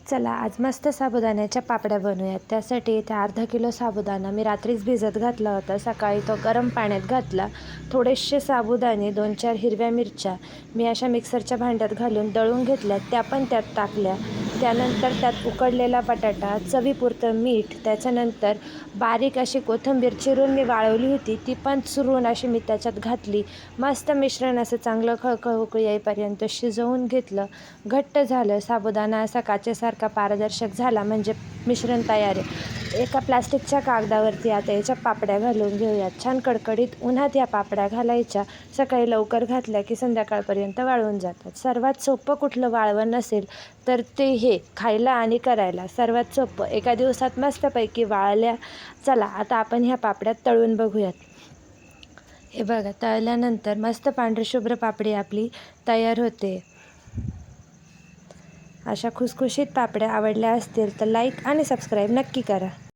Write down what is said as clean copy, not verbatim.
चला आज मस्त साबुदाण्याच्या पापड्या बनवूयात। त्यासाठी इथे अर्धा किलो साबुदाणा मी रात्रीच भिजत घातला होता। सकाळी तो गरम पाण्यात घातला। थोडेसे साबुदाणे, 2-4 हिरव्या मिरच्या मी अशा मिक्सरच्या भांड्यात घालून दळून घेतल्या, त्या पण त्यात टाकल्या। त्यानंतर त्यात उकडलेला बटाटा, चवीपुरतं मीठ, त्याच्यानंतर बारीक अशी कोथिंबीर चिरून मी वाळवली होती, ती पण चुरून अशी मी त्याच्यात घातली। मस्त मिश्रण असं चांगलं खळखळ उकळी येईपर्यंत शिजवून घेतलं। घट्ट झालं, साबुदाणा असा काचेसारखा पारदर्शक झाला म्हणजे मिश्रण तयार आहे। एका प्लास्टिकच्या कागदावरती आता याच्या पापड्या घालून घेऊयात। छान कडकडीत उन्हात या पापड्या घालायच्या। सकाळी लवकर घातल्या की संध्याकाळपर्यंत वाळून जातात। सर्वात सोपं कुठलं वाळवण नसेल तर ते हे खायला आणि करायला सर्वात सोपं। एका दिवसात मस्तपैकी वाळल्या। चला आता आपण ह्या पापड्या तळून बघूयात। हे बघा, तळल्यानंतर मस्त पांढरी शुभ्र पापडी आपली तयार होते। अशा खुसखुशीत पापड्या आवडल्या असतील तर लाईक आणि सबस्क्राईब नक्की करा।